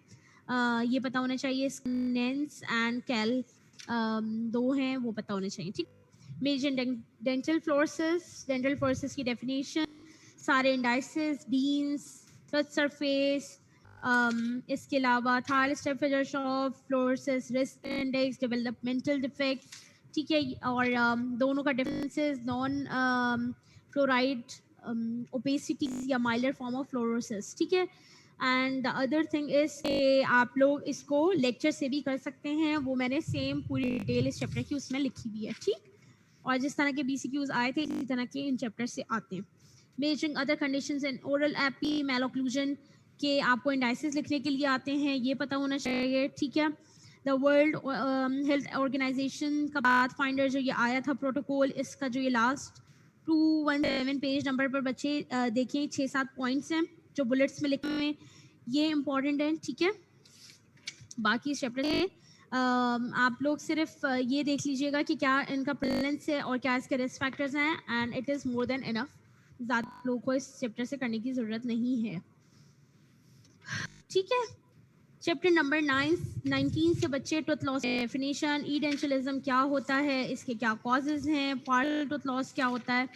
ये पता होना चाहिए. नेंस एंड कैल दो हैं, वो पता होना चाहिए. ठीक. मेजर डेंटल फ्लोरेसिस की डेफिनेशन, सारे इंडाइसेस, डीन्स, टच सरफेस, इसके अलावा थाल स्टेफिजर शॉप, fluorosis, risk index, developmental defect. ठीक है. और दोनों का डिफरेंसेस, नॉन फ्लोराइड ओपेसिटी या माइलर फॉर्म ऑफ फ्लोरोसिस. ठीक है. And the other thing is आप लोग इसको लेक्चर से भी कर सकते हैं, वो मैंने सेम पूरी डिटेल इस चैप्टर की उसमें लिखी हुई है. ठीक. और जिस तरह के बीसीक्यूज आए थे इसी तरह के इन चैप्टर से आते हैं. Measuring other conditions in oral AP, malocclusion के आपको इंडाइसेस लिखने के लिए आते हैं, ये पता होना चाहिए. ठीक है. द वर्ल्ड हेल्थ ऑर्गेनाइजेशन का पाथ फाइंडर जो ये आया था प्रोटोकॉल, इसका जो ये लास्ट 217 पेज नंबर पर बच्चे देखिए 6-7 पॉइंट्स हैं जो बुलेट्स में लिखे हुए हैं, ये इंपॉर्टेंट है. ठीक है. बाकी इस चैप्टर से आप लोग सिर्फ ये देख लीजिएगा कि क्या इनका प्रेजेंस है और क्या इसके रिस्क फैक्टर्स हैं, and it is more than enough. ज़्यादा लोगों को इस चैप्टर से करने की ज़रूरत नहीं है. ठीक है. चैप्टर नंबर 19 से बच्चे टूथ लॉस डेफिनेशन, ईडेंशलिज्म क्या होता है, इसके क्या कॉजेज हैं, पार्शियल टूथ लॉस क्या होता है.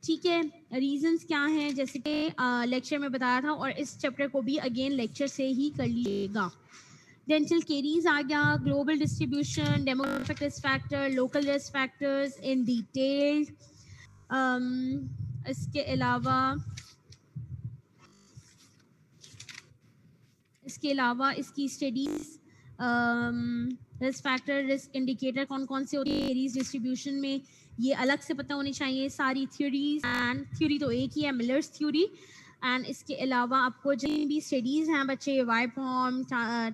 ठीक है. रीजंस क्या हैं, जैसे कि लेक्चर में बताया था, और इस चैप्टर को भी अगेन लेक्चर से ही कर लीजिएगा. डेंटल केरीज आ गया, global distribution, demographic risk factor, local risk factors in detail. इसके अलावा इसकी studies, risk factor, risk indicator कौन कौन से होते हैं केरीज डिस्ट्रीब्यूशन में, ये अलग से पता होनी चाहिए. सारी थ्योरीज, एंड थ्योरी तो एक ही है, मिलर्स थ्योरी. एंड इसके अलावा आपको जितनी भी स्टडीज़ हैं बच्चे, Vipeholm,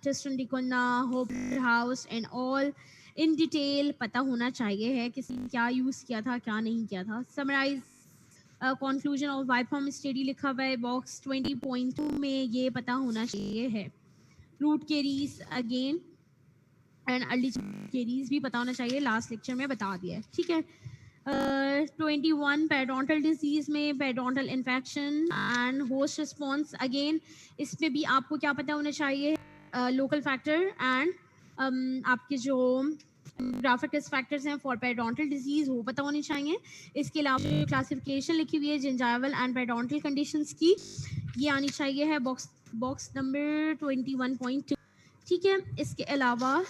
Tristan da Cunha, Hope House and all, in detail पता होना चाहिए है किसी ने क्या यूज़ किया था क्या नहीं किया था. समराइज कंक्लूजन ऑफ वाइफॉर्म स्टडी लिखा हुआ है बॉक्स 20.2 में, ये पता होना चाहिए है. Root caries again and early caries भी पता होना चाहिए, लास्ट लेक्चर में बता दिया है. ठीक है. 21 पेरिडोंटल डिजीज में periodontal infection and host response. Again इसमें भी आपको क्या पता होना चाहिए, लोकल फैक्टर एंड आपके जो ग्राफिक रिस्क फैक्टर्स हैं फॉर पेरिडोंटल डिजीज वो पता होने चाहिए. इसके अलावा क्लासिफिकेशन लिखी हुई है जिंजाइवल एंड पेरिडोंटल कंडीशंस की, ये आनी चाहिए है बॉक्स नंबर 21.2. ठीक है. इसके अलावा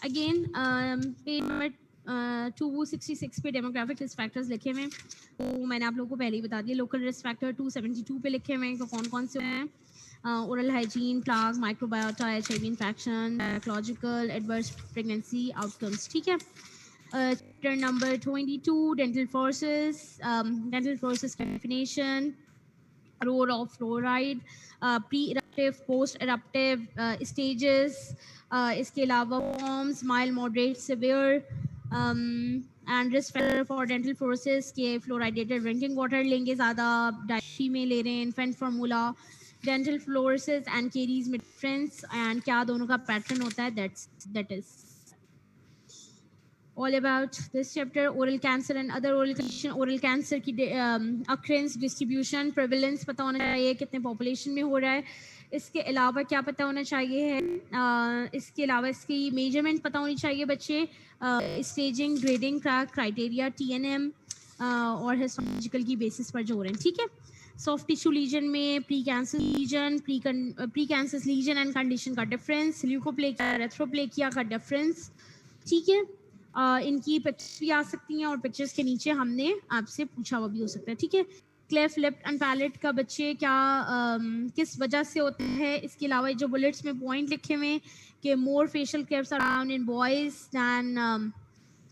अगेन पेज नंबर 266 पे डेमोग्राफिक रिस्क फैक्टर्स लिखे हुए हैं, तो मैंने आप लोगों को पहले ही बता दिया. लोकल रिस्क फैक्टर 272 पे लिखे हुए हैं, तो कौन कौन से हैं. Oral hygiene, plaque, microbiota, HIV infection, biological adverse pregnancy outcomes. ठीक है. Chapter number 22 dental forces definition, role of fluoride, pre-eruptive, post-eruptive stages. इसके अलावा forms, mild, moderate, severe, and risk factor for dental fluorosis के fluoridated drinking water लेंगे ज़्यादा, dietary में ले रहे हैं, infant formula, dental fluorosis and caries में difference, and क्या दोनों का pattern होता है, that is all about this chapter. Oral cancer and other oral condition. Oral cancer की occurrence, distribution, prevalence पता होना चाहिए, कितने population में हो रहा है. इसके अलावा क्या पता होना चाहिए है, इसके अलावा इसकी मेजरमेंट पता होनी चाहिए बच्चे, स्टेजिंग, ग्रेडिंग, क्राइटेरिया, TNM और हिस्टोलॉजिकल की बेसिस पर जो हो रहे हैं. ठीक है. सॉफ्ट टिश्यू लीजन में pre cancer lesion, pre cancer lesion and condition का डिफरेंस, ल्यूकोप्लेकिया, रेथ्रोप्लेकिया का डिफरेंस. ठीक है. इनकी पिक्चर्स भी आ सकती हैं और पिक्चर्स के नीचे हमने आपसे पूछा हुआ भी हो सकता है. ठीक है. क्लेफ लिप एंड पैलेट का बच्चे क्या किस वजह से होता है. इसके अलावा जो बुलेट्स में पॉइंट लिखे हुए हैं कि more facial clefts are found in boys than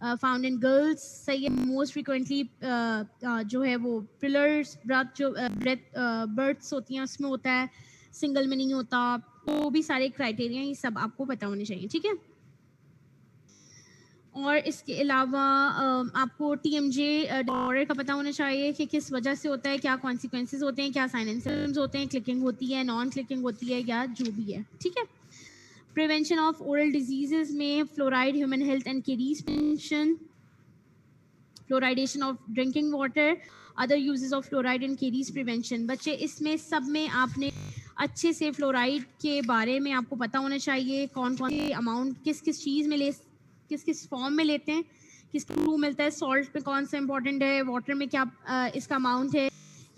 found in girls. सही है. मोस्ट फ्रिक्वेंटली जो है वो पिलर्स बर्थ्स होती हैं उसमें होता है, सिंगल में नहीं होता. तो भी सारे क्राइटेरिया ये सब आपको पता होने चाहिए. ठीक है. और इसके अलावा आपको TMJ डिसऑर्डर का पता होना चाहिए कि किस वजह से होता है, क्या कॉन्सिक्वेंसेज होते हैं, क्या साइन एंड सिम्पटम्स होते हैं, क्लिकिंग होती है, नॉन क्लिकिंग होती है, या जो भी है. ठीक है. प्रिवेंशन ऑफ ओरल डिजीजेस में fluoride, human health and carries prevention, fluoridation of drinking water, other uses of fluoride and carries prevention. बच्चे इसमें सब में आपने अच्छे से फ्लोराइड के बारे में आपको पता होना चाहिए, कौन कौन से अमाउंट किस किस चीज़ में किस किस फॉर्म में लेते हैं, किस थ्रू मिलता है, सॉल्ट में कौन सा इंपॉर्टेंट है, वाटर में क्या इसका अमाउंट है,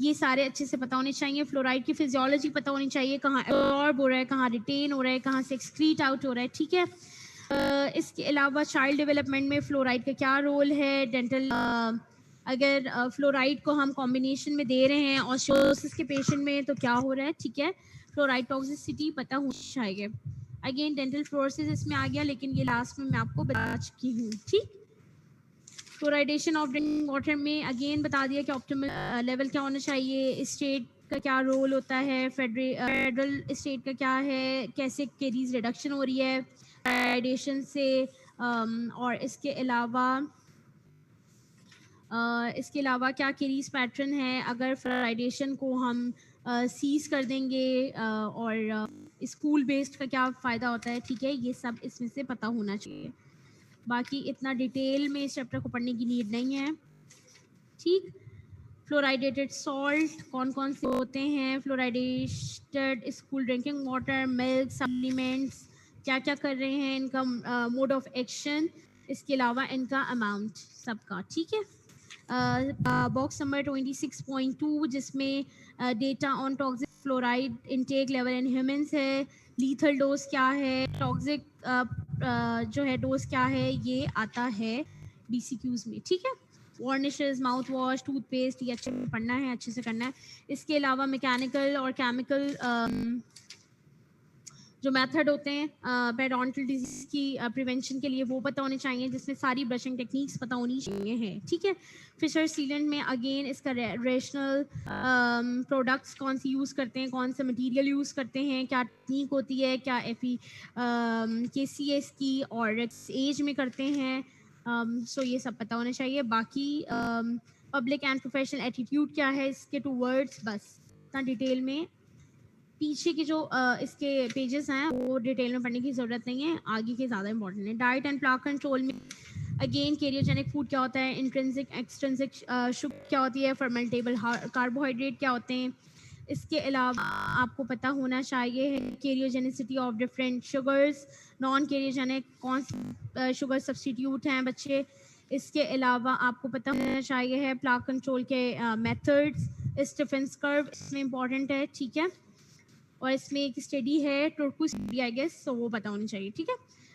ये सारे अच्छे से पता होने चाहिए. फ्लोराइड की फिजियोलॉजी पता होनी चाहिए, कहाँ एब्जॉर्ब हो रहा है, कहाँ रिटेन हो रहा है, कहाँ से एक्सक्रीट आउट हो रहा है. ठीक है. इसके अलावा चाइल्ड डेवलपमेंट में फ्लोराइड का क्या रोल है, डेंटल अगर फ्लोराइड को हम कॉम्बिनेशन में दे रहे हैं ऑस्टियोसिस के पेशेंट में तो क्या हो रहा है. ठीक है. फ्लोराइड टॉक्सिसिटी पता होनी चाहिए. अगेन डेंटल फ्लोरोसिस इसमें आ गया, लेकिन ये लास्ट में मैं आपको बता चुकी हूँ. ठीक. फ्लोराइडेशन ऑफ ड्रिंकिंग वाटर में अगेन बता दिया कि ऑप्टिमल लेवल क्या होना चाहिए, स्टेट का क्या रोल होता है, फेडरल स्टेट का क्या है, कैसे कैरीज रिडक्शन हो रही है फ्लोराइडेशन से. और इसके अलावा क्या कैरीज पैटर्न है अगर फ्लोराइडेशन को हम सीज कर देंगे, और स्कूल बेस्ड का क्या फ़ायदा होता है. ठीक है. ये सब इसमें से पता होना चाहिए. बाकी इतना डिटेल में इस चैप्टर को पढ़ने की नीड नहीं है. ठीक. फ्लोराइडेटेड सॉल्ट कौन कौन से होते हैं, fluoridated school drinking water, milk, supplements क्या क्या कर रहे हैं, इनका मोड ऑफ एक्शन, इसके अलावा इनका अमाउंट सबका. ठीक है. बॉक्स नंबर 26.2 जिसमें data on toxic fluoride intake level in humans है, लीथल डोज क्या है, टॉक्सिक जो है डोज क्या है, ये आता है BCQs में. ठीक है. वार्निशेस, माउथ वॉश, टूथपेस्ट, ये अच्छे से पढ़ना है, अच्छे से करना है. इसके अलावा मैकेनिकल और केमिकल जो मेथड होते हैं पेरिडोंटल डिजीज की प्रिवेंशन के लिए वो पता होने चाहिए, जिसमें सारी ब्रशिंग टेक्निक्स पता होनी चाहिए है, ठीक है। फिशर सीलेंट में अगेन इसका रेशनल प्रोडक्ट्स कौन सी यूज़ करते हैं, कौन सा मटेरियल यूज़ करते हैं, क्या टेक्निक होती है, क्या एफी के सी एस की और एज में करते हैं, सो ये सब पता होना चाहिए। बाकी पब्लिक एंड प्रोफेशनल एटीट्यूड क्या है इसके टूवर्ड्स, बस इतना डिटेल में। पीछे के जो इसके पेजेस हैं वो डिटेल में पढ़ने की ज़रूरत नहीं है, आगे के ज़्यादा इंपॉर्टेंट है। डाइट एंड प्लाक कंट्रोल में अगेन कैरियोजेनिक फूड क्या होता है, इंट्रिंसिक एक्सट्रिंसिक शुगर क्या होती है, फर्मेंटेबल कार्बोहाइड्रेट क्या होते हैं। इसके अलावा आपको पता होना चाहिए है cariogenicity of different sugars, non cariogenic कौन सी शुगर सब्सटीट्यूट हैं बच्चे। इसके अलावा आपको पता होना चाहिए है प्लाक कंट्रोल के मेथड्स, स्टीफेंस कर्व इसमें इंपॉर्टेंट है, ठीक है। और इसमें एक स्टडी है टुर्कू स्टडी आई गेस, सो वो पता होनी चाहिए, ठीक है।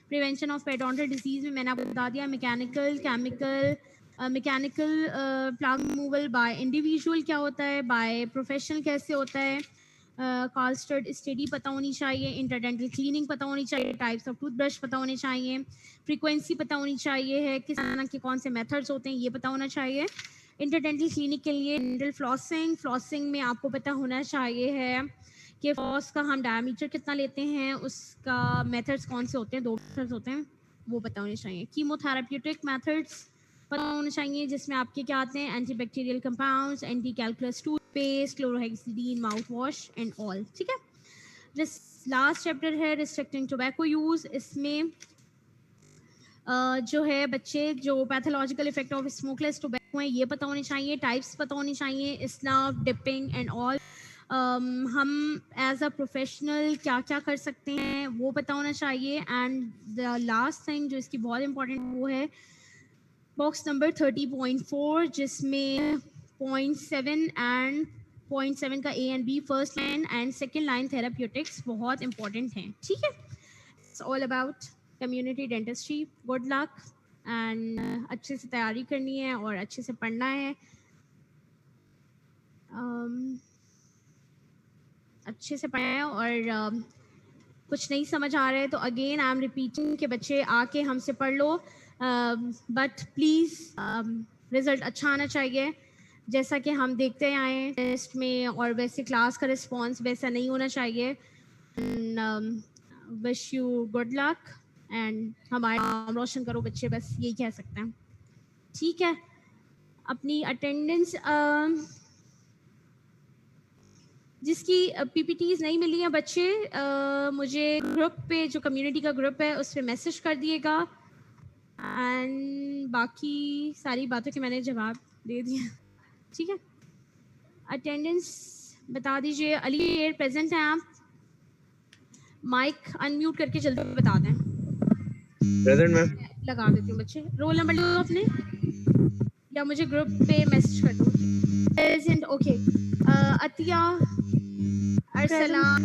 प्रिवेंशन ऑफ पेरिडोंटल डिजीज में मैंने आपको बता दिया, mechanical plaque removal by individual क्या होता है, बाय प्रोफेशनल कैसे होता है, कार्लस्टर्ड स्टडी पता होनी चाहिए, इंटरडेंटल क्लीनिंग पता होनी चाहिए, टाइप्स ऑफ टूथब्रश पता होने चाहिए, फ्रीक्वेंसी पता होनी चाहिए है, किस तरह के कौन से मेथड्स होते हैं ये पता होना चाहिए। इंटरडेंटल क्लिनिक के लिए डेंटल फ्लॉसिंग में आपको पता होना चाहिए है कि फ्लॉस का हम डायमीटर कितना लेते हैं, उसका मेथड्स कौन से होते हैं, 2 मेथड्स होते हैं वो पता होने चाहिए। कीमोथेराप्यूटिक मेथड्स पता होने चाहिए, जिसमें आपके क्या आते हैं, antibacterial compounds, anti calculus toothpaste, chlorhexidine mouth wash and all, ठीक है। जिस लास्ट चैप्टर है रिस्ट्रिक्टिंग टोबैको यूज़, इसमें जो है बच्चे जो pathological effect of smokeless tobacco हैं ये पता होने चाहिए, टाइप्स पता होनी चाहिए, स्नफ, डिपिंग एंड ऑल। हम एज अ प्रोफेशनल क्या क्या कर सकते हैं वो पता होना चाहिए। एंड द लास्ट थिंग जो इसकी बहुत इंपॉर्टेंट वो है बॉक्स नंबर 30.4, जिसमें 0.7 एंड 0.7 का A and B first line and second line therapeutics बहुत इंपॉर्टेंट हैं, ठीक है। It's all about community dentistry. Good luck and अच्छे से तैयारी करनी है और अच्छे से पढ़ना है। अच्छे से पढ़ें और कुछ नहीं समझ आ रहा है तो अगेन आई एम रिपीटिंग कि बच्चे आके हमसे पढ़ लो, बट प्लीज़ रिज़ल्ट अच्छा आना चाहिए जैसा कि हम देखते आए हैं टेस्ट में, और वैसे क्लास का रिस्पांस वैसा नहीं होना चाहिए। Wish you good luck and हमारा नाम रोशन करो बच्चे, बस यही कह सकते हैं, ठीक है। अपनी अटेंडेंस जिसकी पीपीटीज नहीं मिली हैं बच्चे, मुझे ग्रुप पे जो कम्युनिटी का ग्रुप है उस पर मैसेज कर दिएगा। एंड बाकी सारी बातों के मैंने जवाब दे दिया, ठीक है। अटेंडेंस बता दीजिए। अली शेर प्रेजेंट हैं आप? माइक अनम्यूट करके जल्दी बता दें। Present ma'am. लगा देती हूँ बच्चे। रोल नंबर लो अपने या मुझे ग्रुप पे मैसेज कर दो। Present, okay. अतिया, अरसलान,